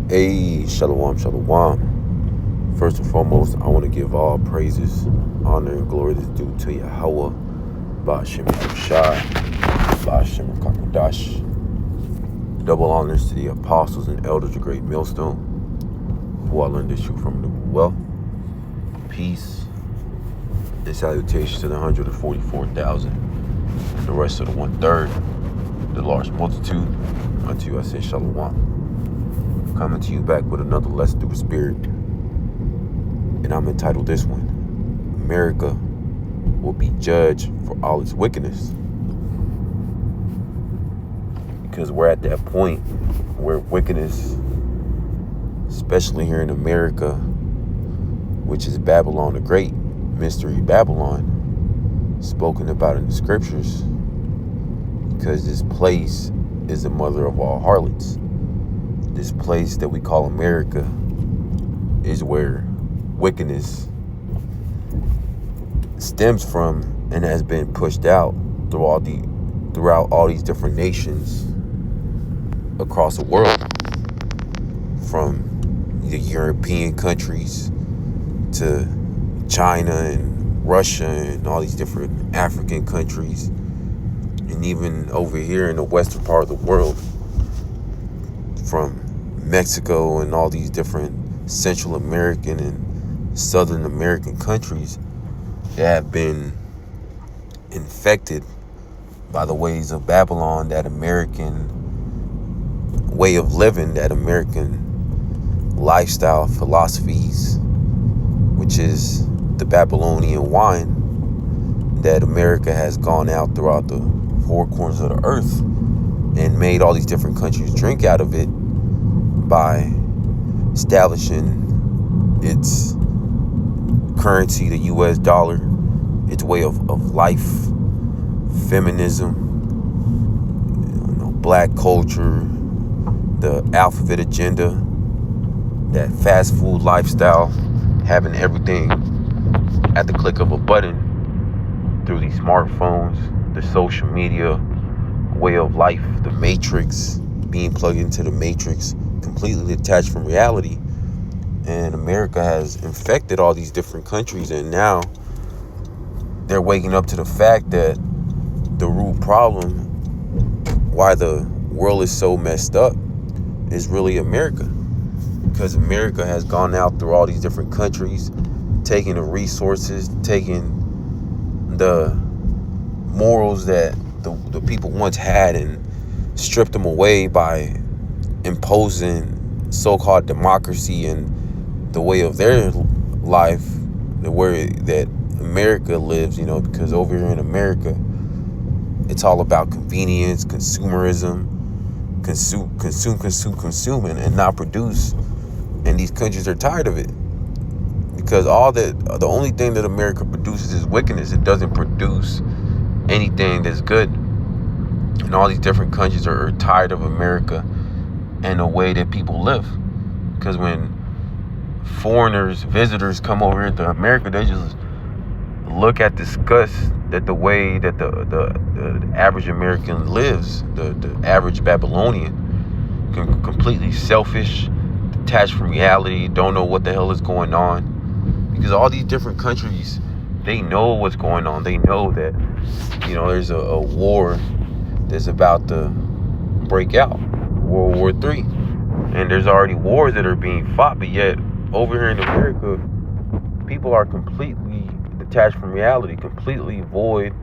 Hey, shalom, shalom. First and foremost, I want to give all praises, honor, and glory is due to Yahweh, Ba'ashem Yahushai, Ba'ashem Kakodash. Double honors to the apostles and elders of Great Millstone, who I learned this truth from the well. Peace and salutations to the 144,000 and the rest of the 1/3, the large multitude. Unto you I say shalom. Coming to you back with another lesson through the Spirit. And I'm entitled this one, America will be judged for all its wickedness. Because we're at that point where wickedness, especially here in America, which is Babylon the Great, Mystery Babylon, spoken about in the scriptures, because this place is the mother of all harlots. This place that we call America is where wickedness stems from and has been pushed out throughout all these different nations across the world, from the European countries to China and Russia and all these different African countries, and even over here in the western part of the world, from Mexico and all these different Central American and Southern American countries that have been infected by the ways of Babylon, that American way of living, that American lifestyle philosophies, which is the Babylonian wine that America has gone out throughout the four corners of the earth and made all these different countries drink out of it by establishing its currency, the US dollar, its way of life, feminism, black culture, the alphabet agenda, that fast food lifestyle, having everything at the click of a button through these smartphones, the social media way of life, the matrix, being plugged into the matrix, completely detached from reality. And America has infected all these different countries, and now they're waking up to the fact that the root problem why the world is so messed up is really America. Because America has gone out through all these different countries, taking the resources, taking the morals that the people once had and stripped them away by imposing so-called democracy and the way of their life, the way that America lives, because over here in America, it's all about convenience, consumerism, consume, and not produce. And these countries are tired of it, because the only thing that America produces is wickedness. It doesn't produce anything that's good. And all these different countries are tired of America and the way that people live. Because when foreigners, visitors come over here to America, they just look at disgust that the way that the average American lives, the average Babylonian, completely selfish, detached from reality, don't know what the hell is going on. Because all these different countries, they know what's going on. They know that, there's a war that's about to break out, World War III. And there's already wars that are being fought, but yet over here in America, people are completely detached from reality, completely void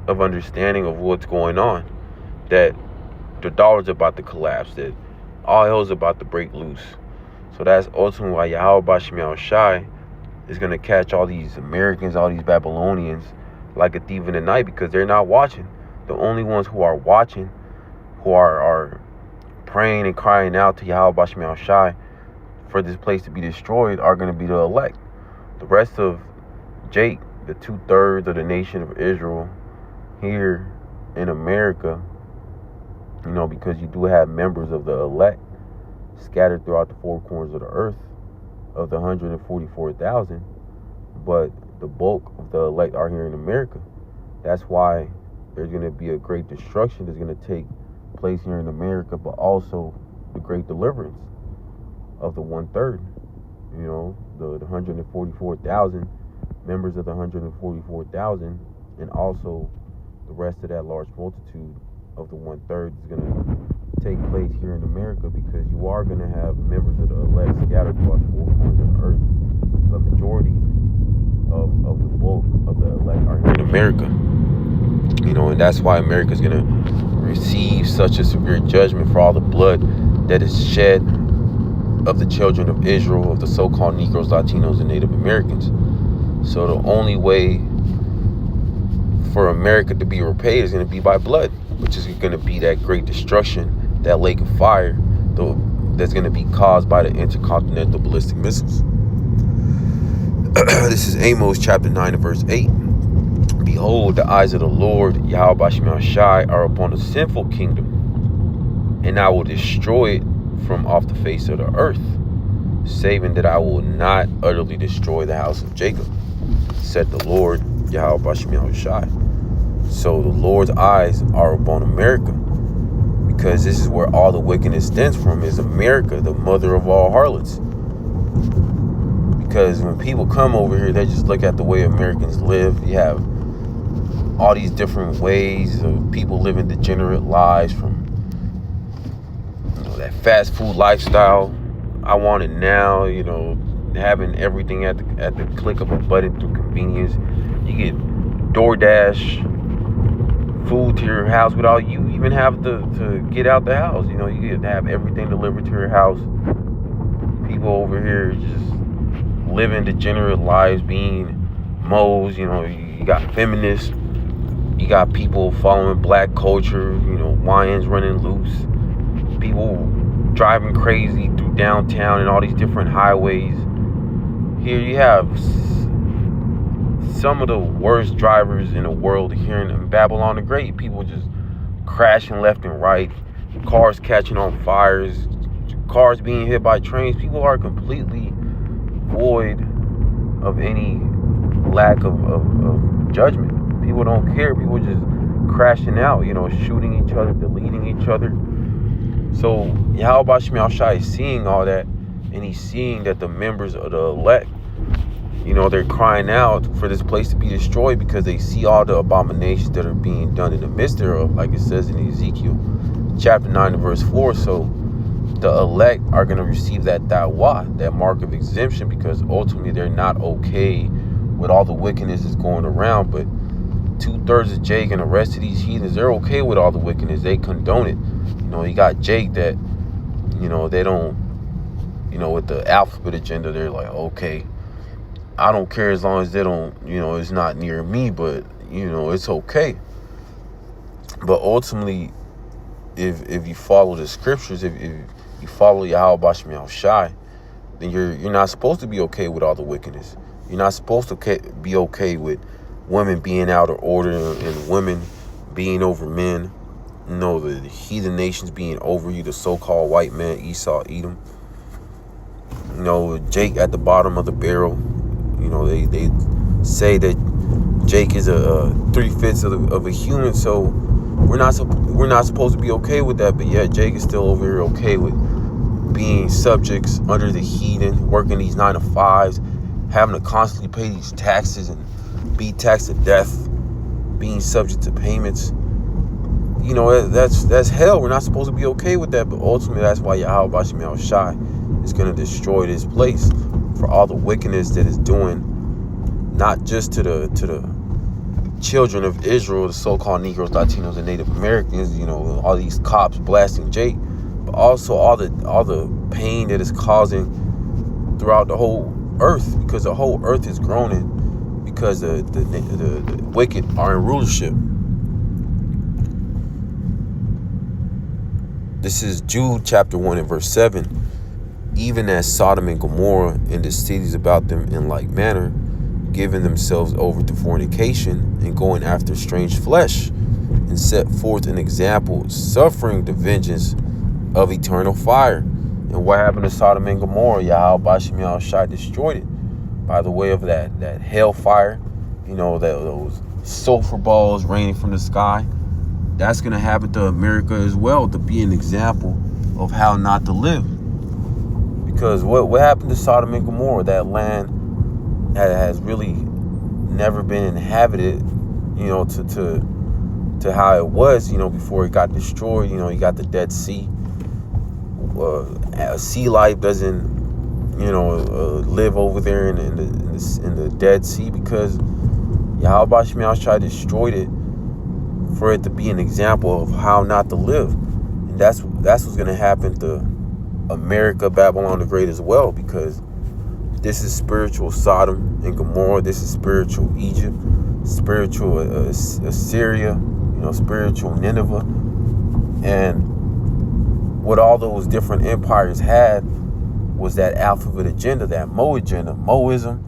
of understanding of what's going on. That the dollar's about to collapse, that all hell's about to break loose. So that's ultimately why Yahweh Ba'ashem Yahushai is going to catch all these Americans, all these Babylonians, like a thief in the night, because they're not watching. The only ones who are watching, who are praying and crying out to Yahweh Ba'ashem Yahushai for this place to be destroyed, are going to be the elect. The rest of Jake, the 2/3 of the nation of Israel here in America, because you do have members of the elect scattered throughout the four corners of the earth, of the 144,000, but the bulk of the elect are here in America. That's why there's going to be a great destruction that's going to take place here in America, but also the great deliverance. of the 1/3. The 144,000 members of the 144,000, and also the rest of that large multitude of the 1/3 is going to take place here in America, because you are going to have members of the elect scattered throughout the four corners of the earth. The majority of the bulk of the elect are here in America. And that's why America is going to receive such a severe judgment for all the blood that is shed of the children of Israel, of the so-called Negroes, Latinos, and Native Americans. So the only way for America to be repaid is going to be by blood, which is going to be that great destruction, that lake of fire that's going to be caused by the intercontinental ballistic missiles. This is Amos chapter 9 and verse 8. Behold, the eyes of the Lord, Yahweh Bashim Shai, are upon the sinful kingdom, and I will destroy it from off the face of the earth, saving that I will not utterly destroy the house of Jacob, said the Lord, Yahweh Bashim Shai. So the Lord's eyes are upon America, because this is where all the wickedness stems from, is America, the mother of all harlots. Because when people come over here, they just look at the way Americans live. You have all these different ways of people living degenerate lives, from that fast food lifestyle. I want it now, having everything at the click of a button through convenience. You get DoorDash food to your house without you even have to get out the house. You get to have everything delivered to your house. People over here just living degenerate lives, being moles. You got feminists, you got people following black culture, YNs running loose, people driving crazy through downtown and all these different highways. Here you have some of the worst drivers in the world here in Babylon the Great. People just crashing left and right, cars catching on fires, cars being hit by trains. People are completely void of any lack of judgment. People don't care. People just crashing out, shooting each other, deleting each other. So Yahweh Bashim Shai is seeing all that, and he's seeing that the members of the elect, they're crying out for this place to be destroyed, because they see all the abominations that are being done in the midst thereof, like it says in Ezekiel chapter 9 and verse 4. So the elect are going to receive that dawah, that mark of exemption, because ultimately they're not okay with all the wickedness that's going around. But 2/3 of Jake and the rest of these heathens, they're okay with all the wickedness. They condone it. You got Jake that, they don't, with the alphabet agenda, they're like, okay, I don't care as long as they don't, it's not near me, but, it's okay. But ultimately, if you follow the scriptures, if you follow Yahweh Bashim Shai, then you're not supposed to be okay with all the wickedness. You're not supposed to be okay with women being out of order and women being over men. The heathen nations being over you, the so-called white man, Esau, Edom. Jake at the bottom of the barrel. They say that Jake is a 3/5 of a human, so we're not supposed to be okay with that. But yet Jake is still over here okay with being subjects under the heathen, working these 9 to 5s, having to constantly pay these taxes and be taxed to death, being subject to payments. That's hell. We're not supposed to be okay with that. But ultimately, that's why Yahweh Bashim Shai is going to destroy this place for all the wickedness that it's doing, not just to the children of Israel, the so-called Negroes, Latinos, and Native Americans. All these cops blasting Jake, but also all the pain that it's causing throughout the whole earth, because the whole earth is groaning because the wicked are in rulership. This is Jude chapter 1 and verse 7. Even as Sodom and Gomorrah and the cities about them in like manner, giving themselves over to fornication and going after strange flesh, and set forth an example, suffering the vengeance of eternal fire. And what happened to Sodom and Gomorrah? Yahweh Bashim Shai destroyed it by the way of that hellfire, those sulfur balls raining from the sky. That's going to happen to America as well, to be an example of how not to live. Because what happened to Sodom and Gomorrah? That land has really never been inhabited, to how it was, before it got destroyed. You got the Dead Sea. Sea life doesn't, live over there in the Dead Sea, because Yahweh Shemiah tried to destroy it for it to be an example of how not to live. And that's what's going to happen to America, Babylon the Great as well, because this is spiritual Sodom and Gomorrah. This is spiritual Egypt, spiritual Assyria, spiritual Nineveh. And what all those different empires had was that alphabet agenda, that Moism,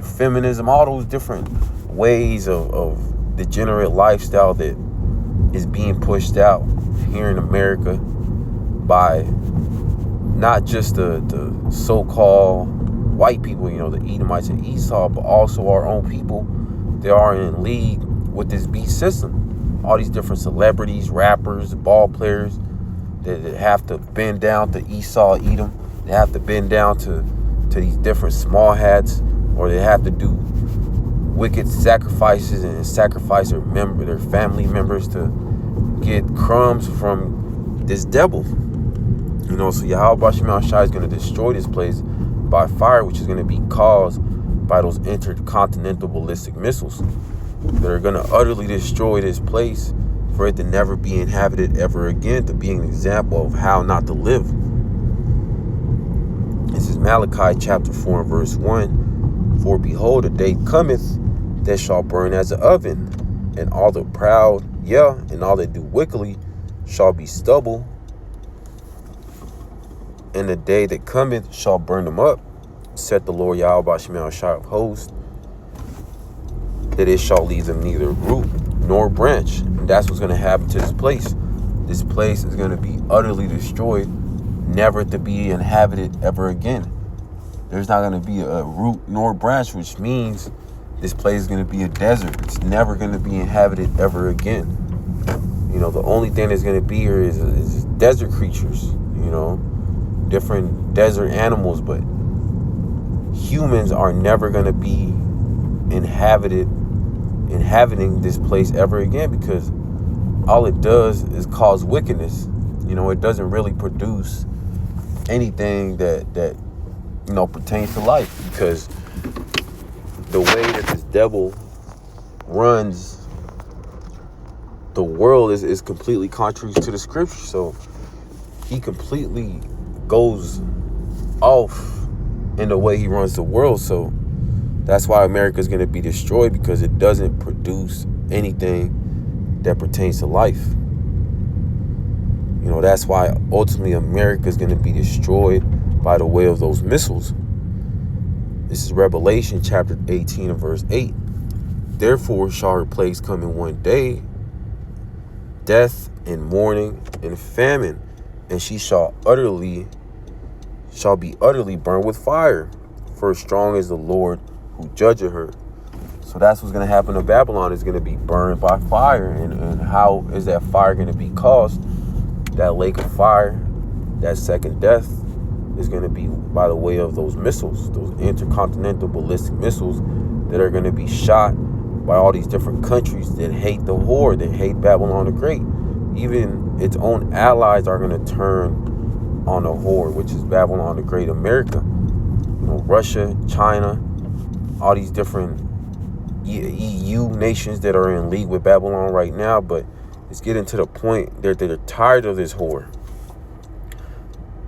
feminism, all those different ways of degenerate lifestyle that is being pushed out here in America by not just the so-called white people, the Edomites and Esau, but also our own people that are in league with this beast system. All these different celebrities, rappers, ball players that have to bend down to Esau, Edom. They have to bend down to these different small hats, or they have to do wicked sacrifices and sacrifice their family members to get crumbs from this devil. So Yahweh Shai is going to destroy this place by fire, which is going to be caused by those intercontinental ballistic missiles that are going to utterly destroy this place for it to never be inhabited ever again, to be an example of how not to live. This is Malachi chapter 4 and verse 1. For behold, a day cometh that shall burn as an oven, and all the proud, and all that do wickedly shall be stubble. And the day that cometh shall burn them up, said the Lord Yahweh Shai of hosts, that it shall leave them neither root nor branch. And that's what's going to happen to this place. This place is going to be utterly destroyed, never to be inhabited ever again. There's not going to be a root nor branch, which means this place is going to be a desert. It's never going to be inhabited ever again. The only thing that's going to be here is desert creatures, different desert animals, but humans are never going to be inhabiting this place ever again, because all it does is cause wickedness. It doesn't really produce anything that pertains to life, because the way that this devil runs the world is completely contrary to the scripture. So he completely goes off in the way he runs the world. So that's why America is going to be destroyed, because it doesn't produce anything that pertains to life. That's why ultimately America is going to be destroyed by the way of those missiles. This is Revelation chapter 18 and verse 8. Therefore shall her plagues come in one day, death and mourning and famine, and she shall be utterly burned with fire, for strong is the Lord who judgeth her. So that's what's going to happen to Babylon. Is going to be burned by fire. And how is that fire going to be caused? That lake of fire, that second death, is going to be by the way of those missiles, those intercontinental ballistic missiles that are going to be shot by all these different countries that hate the whore, that hate Babylon the Great. Even its own allies are going to turn on the whore, which is Babylon the Great, America. Russia, China, all these different EU nations that are in league with Babylon right now, but it's getting to the point that they're tired of this whore.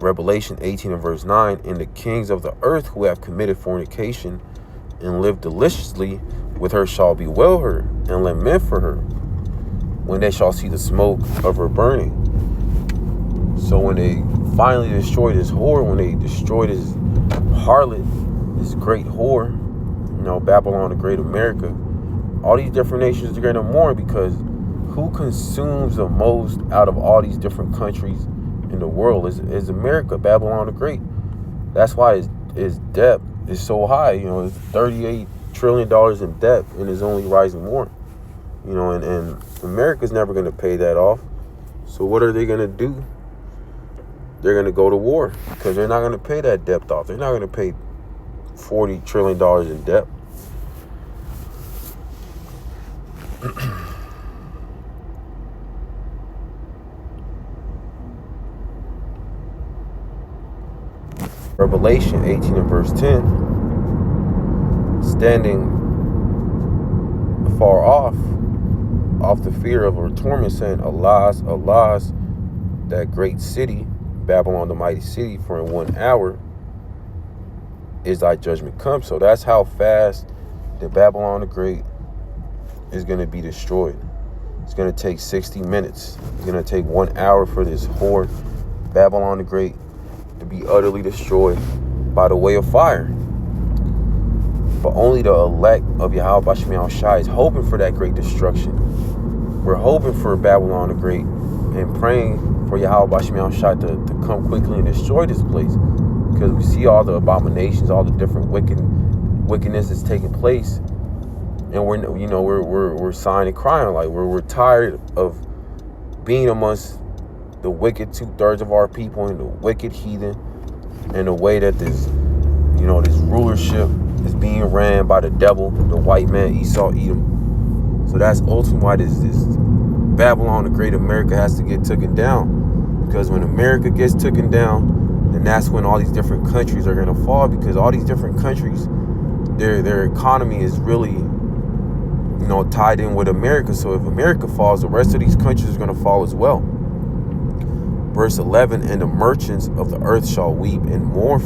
Revelation 18 and verse 9, and the kings of the earth who have committed fornication and lived deliciously with her shall bewail her and lament for her when they shall see the smoke of her burning. So when they finally destroy this whore, when they destroy this harlot, this great whore, Babylon the Great, America, all these different nations are going to mourn, because who consumes the most out of all these different countries in the world is America, Babylon the Great. That's why its debt is so high. It's $38 trillion in debt, and it's only rising more. And America's never going to pay that off. So what are they going to do? they're going to go to war because they're not going to pay that debt off. They're not going to pay $40 trillion in debt. Revelation 18 and verse 10, standing far off the fear of her torment, saying, Alas, alas, that great city, Babylon the mighty city, for in 1 hour is thy judgment come. So that's how fast the Babylon the Great is going to be destroyed. It's going to take 60 minutes. It's going to take 1 hour for this whore, Babylon the Great, to be utterly destroyed by the way of fire. But only the elect of Yahweh Bashmiel Shai is hoping for that great destruction. We're hoping for Babylon the Great and praying for Yahweh Bashmiel Shai to come quickly and destroy this place. Because we see all the abominations, all the different wickedness that's taking place. And we're sighing and crying. Like we're tired of being amongst the wicked 2/3 of our people and the wicked heathen, and the way that this rulership is being ran by the devil, the white man, Esau, Edom. So that's ultimately why this Babylon, the great America, has to get taken down. Because when America gets taken down, then that's when all these different countries are going to fall. Because all these different countries, their economy is really, tied in with America. So if America falls, the rest of these countries are going to fall as well. Verse 11, and the merchants of the earth shall weep and mourn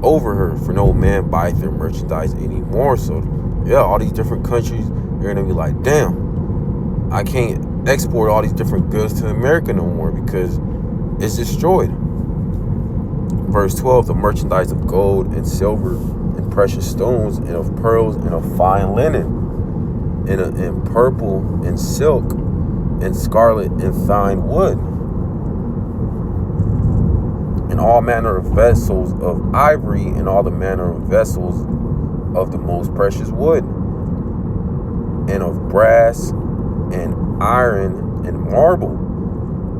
over her, for no man buyeth their merchandise anymore. So yeah, all these different countries, they're gonna be like, damn, I can't export all these different goods to America no more because it's destroyed. Verse 12, the merchandise of gold and silver and precious stones and of pearls and of fine linen and purple and silk and scarlet and fine wood, and all manner of vessels of ivory, and all the manner of vessels of the most precious wood, and of brass, and iron, and marble,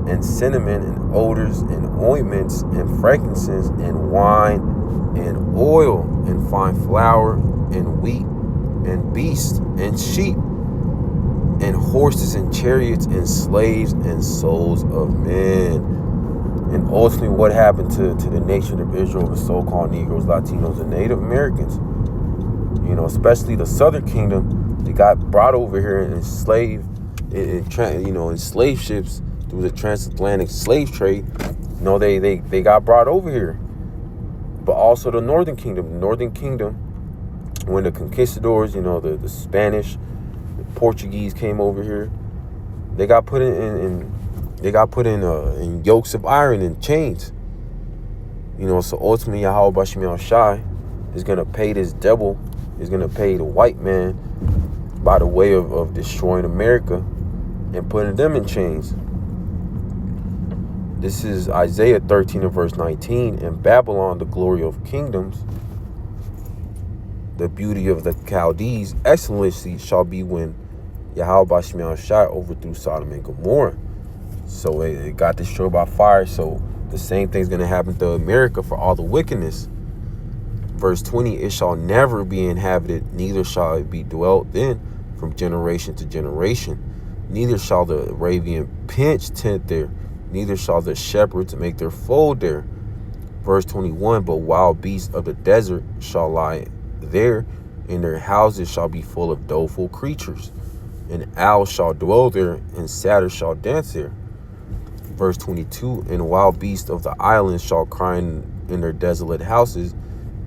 and cinnamon, and odors, and ointments, and frankincense, and wine, and oil, and fine flour, and wheat, and beasts, and sheep, and horses, and chariots, and slaves, and souls of men. And ultimately, what happened to the nation of Israel, the so-called Negroes, Latinos, and Native Americans? Especially the Southern Kingdom, they got brought over here and enslaved, in slave ships through the transatlantic slave trade. They got brought over here. But also the Northern Kingdom. When the conquistadors, the Spanish, the Portuguese came over here, they got put in yokes of iron and chains. So ultimately Yahweh Bashmiel Shai is going to pay this devil, is going to pay the white man by the way of destroying America and putting them in chains. This is Isaiah 13 and verse 19. In Babylon, the glory of kingdoms, the beauty of the Chaldees, excellency shall be when Yahweh Bashmiel Shai overthrew Sodom and Gomorrah. So it got destroyed by fire. So the same thing's going to happen to America for all the wickedness. Verse 20, it shall never be inhabited, neither shall it be dwelt in from generation to generation. Neither shall the Arabian pinch tent there, neither shall the shepherds make their fold there. Verse 21, but wild beasts of the desert shall lie there, and their houses shall be full of doleful creatures. And owls shall dwell there, and satyrs shall dance there. Verse 22, and wild beasts of the islands shall cry in their desolate houses,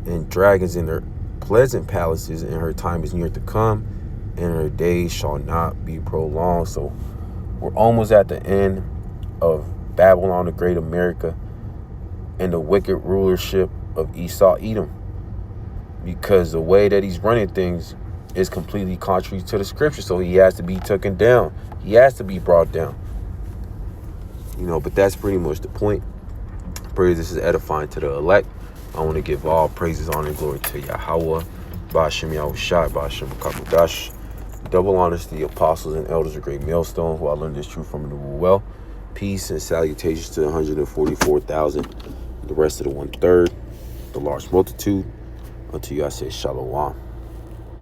and dragons in their pleasant palaces, and her time is near to come, and her days shall not be prolonged. So we're almost at the end of Babylon, the great America, and the wicked rulership of Esau, Edom. Because the way that he's running things is completely contrary to the scripture. So he has to be taken down. He has to be brought down. But that's pretty much the point. Pray this is edifying to the elect. I want to give all praises, honor, and glory to Yahweh, Ba'ashem Yahushai, Ba'ashem Kakodash. Double honors to the apostles and elders of Great Millstone, who I learned this truth from and knew well. Peace and salutations to 144,000. The rest of the 1/3, the large multitude. Unto you I say shalom.